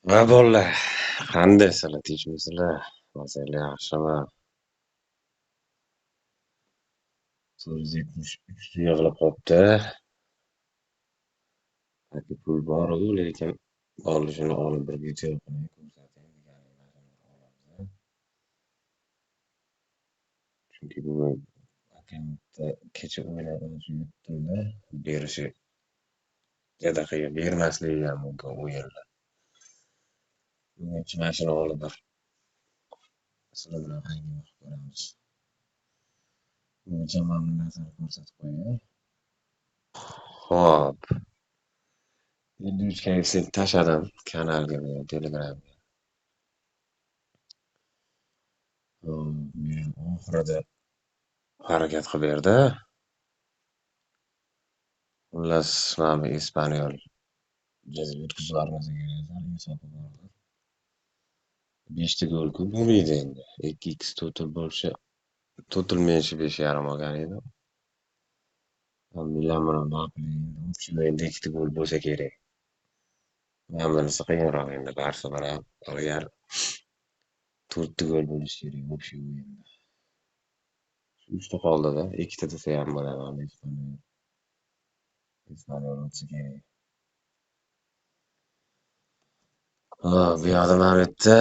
Va bolalar, qanday sizlar tinchmisizlar? Masala yaxshimi? 473 yig'ilib qopti. Aka pul bor-u, lekin olishini olib bir video qilib ko'rsatayim deganimni. Chunki bugun akamda kecha o'ylab yutdim-da, berishi juda qiyin, bermasligi ham mumkin u yerda. Bugunchi mashina olib bir sizlar bilan hangini ko'ramiz. Buguncha mana bu narsani ko'rsatib qo'yay. Xo'p. 700 KFC tashladim kanalga, Telegramga. Men oxirida harakat qilib berdi. Xullas, mana bu Ispaniyol yutkizlarimizni hisobi bor. 5 ta gol-ku bo'lmaydi endi. 2x total bo'lsa, total menshi 5,5 olgan edi. Milan bilan Napoli общий o'yinda 2 ta gol bo'lsa kerak. Men bilsa qiyinroq endi. Barsa bilan Real 4 ta gol bo'lishi kerak общий o'yinda. 3 ta qoldi-da, 2 ta desa ham bo'ladi. Ispaniyol o'tsa kerak. Bu yoqda mana bu yerda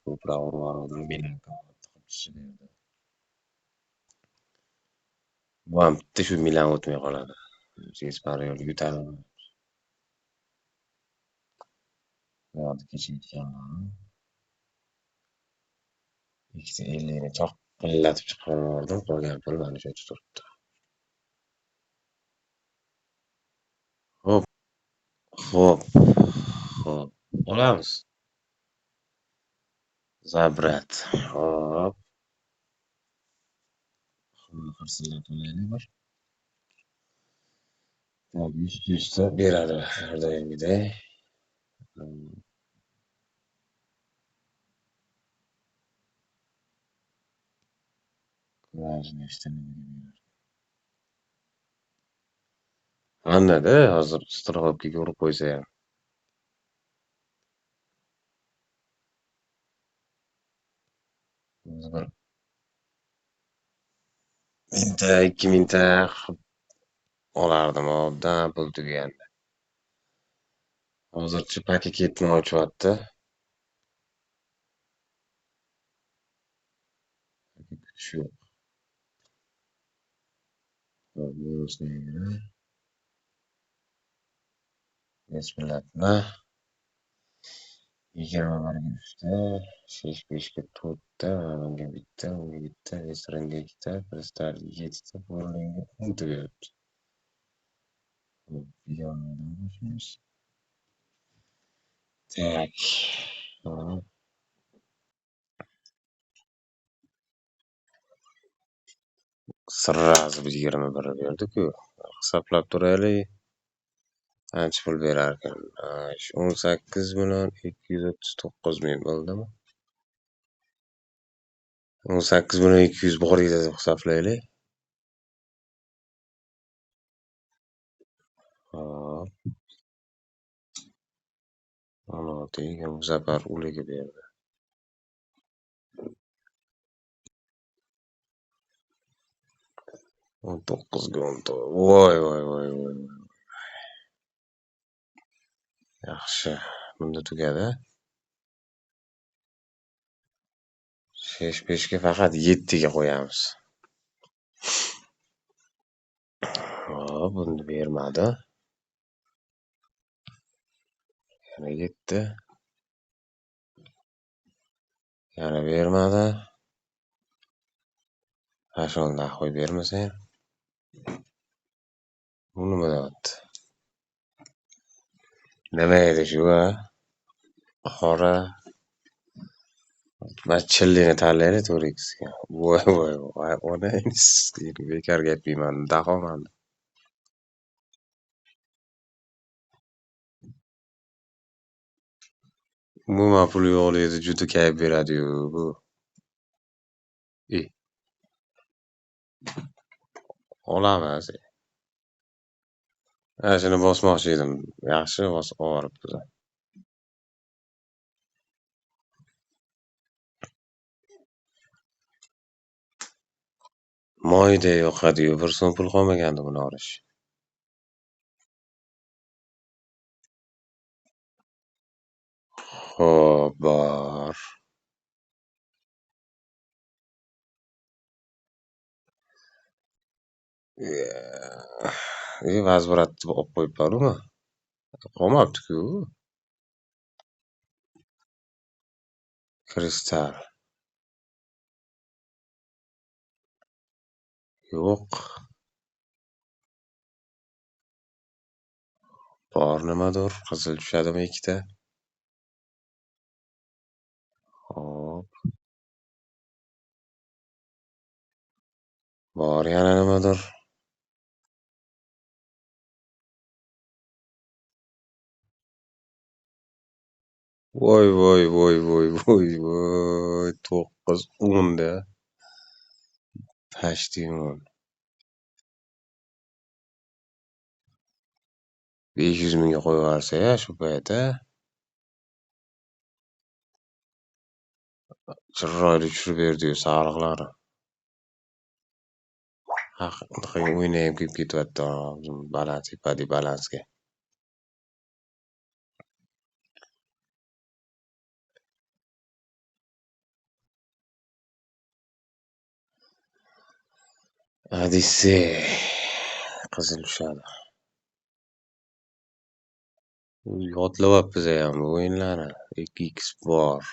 ko'proq urvordim, Milan berdi. Bu ham bitta shu Milan o'tmay qoladi. Ispaniyol yutadi. Bu yoqda kecha yutganlar. Ikkita 50 ni choqillatib chiqarib yubordim. Qolgan pul mana shu yerda turibdi. Xo'p, xo'p, xo'p. Olamiz. Zabrat. Xo'p. Qirsillab olaylik bir. Tabii 100 ta beradi har doimgiday. Kurajni ishtamaydi. Qandayda hozir strelobga urib qo'ysa ham. Bir mingta, 2000ta olardim obdan pul tugaganda. Hozirchi paketni ochyapti. Shu. Minusni Bismillah. 20 uchta, 5 ga 4ta, unga bitta, unga bitta, restoranga 2ta, kristalga 7ta, bowlingga 10 ta beribdi. Так. Sразу 21 berdi-ku. Hisoblab turaylik. Qancha pul berarkan? 18,239,000 bo'ldimi? 18,200 bor edi deb hisoblaylik. Hop. 16 bu safar uliga berdi. 19 ga 10. Voy. Yaxshi. Bunda tugadi. 5 ga faqat 7 ga qo'yamiz. Hop, buni bermadi. Yana 7. Yana bermadi. Ha, shunday qo'yib bermasang. Bu nima deyapti? Nima edi shu, a? Qora. Chillini tanlaylik 4x ga. Voy. Ona bekor gapmayman. Dahoman. Umuman pul yo'qligida juda kayf beradi-yu bu. Olamiz. Shuni bosmoqchi edim. Yaxshi bosib olibdi. moyday yoqadi-yu, bir so'm pul qolmagandi buni olish. Xo'p, bor. Vazburatni olib qo'yib bormi? Qolmabdi-ku. Kristal. Yo'q. Bor nimadur? Qizil tushadimi ikkita? Hop. Bor yana nimadur? Voy, voy, voy, voy, voy, voy. 9, 10 da. Pashtimon. 500 mingga qo'yib shu paytda chiroyli tushirib berdi-yu sariqlari. O'ynayam kirib ketyapti balans, ipadi balansga. Odissey. Qizil tushadi. Yodlayapmiz ham bu o'yinlarni. 2x bor.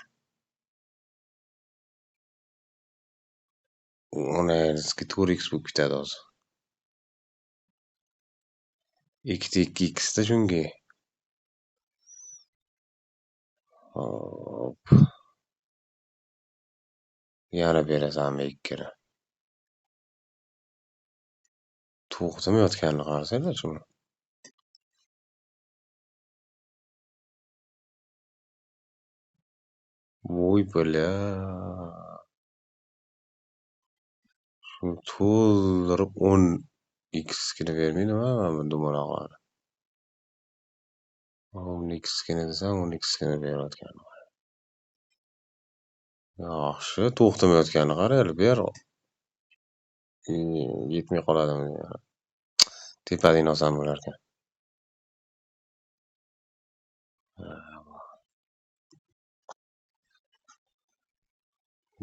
Uni 4x bo'lib ketadi hozir. Ikkita 2x da chunki. Hop. Yana berasanmi ikkini? To'xtamayotganini qarasanglar shuni. Voy bala. Shuni to'ldirib 10x'gini bermaydimi mana dumaloqlar. 10x'gini desam 10x'gini berayotgan. Yaxshi, to'xtamayotganini qaraylik, ber. Yetmay qoladimi? Tepadagini olsam bo'larkan.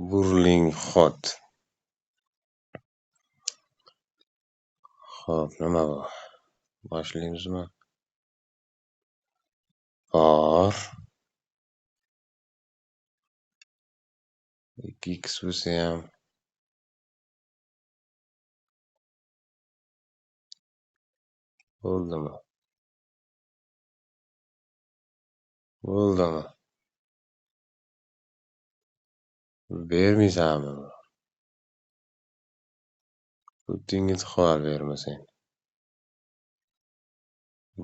Burning hot. Xo'p, nima bu? Boshlaymizmi? Bor. 2x bo'lsayam bo'ldimi? Bo'ldimi? Bermaysanmi? Putingiz xabar bermasang.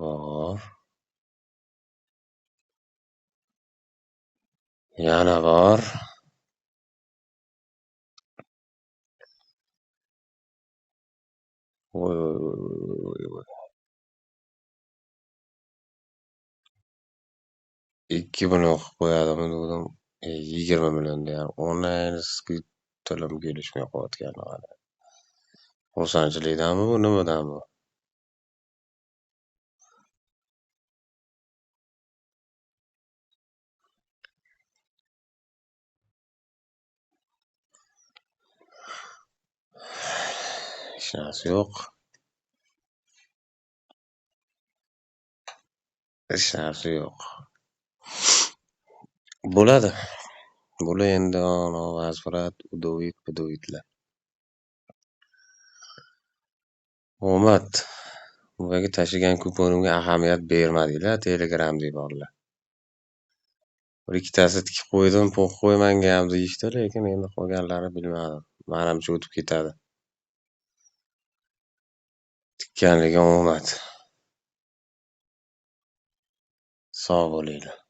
Bor. Yana bor. Voy, voy, voy. 2 million qilib qo'yadimi dedim. 20 million deyapti. Onlayn to'lam kelishmay qolayotgani qara. Xursandchilikdanmi bu, nimadan bu? Hech narsa yo'q. Hech narsa yo'q. Bo'ladi. Bular endi vazfirat, udovitlar. Omad. Bularga tashlagan kuponimga ahamiyat bermadinglar, Telegramda borlar. Bir ikkitasi tikib qo'ydim, qo'ymanga ham deyishdi, lekin endi qolganlari bilmadim. Manimcha o'tib ketadi. Tikkanligim omad. Sog' bo'linglar.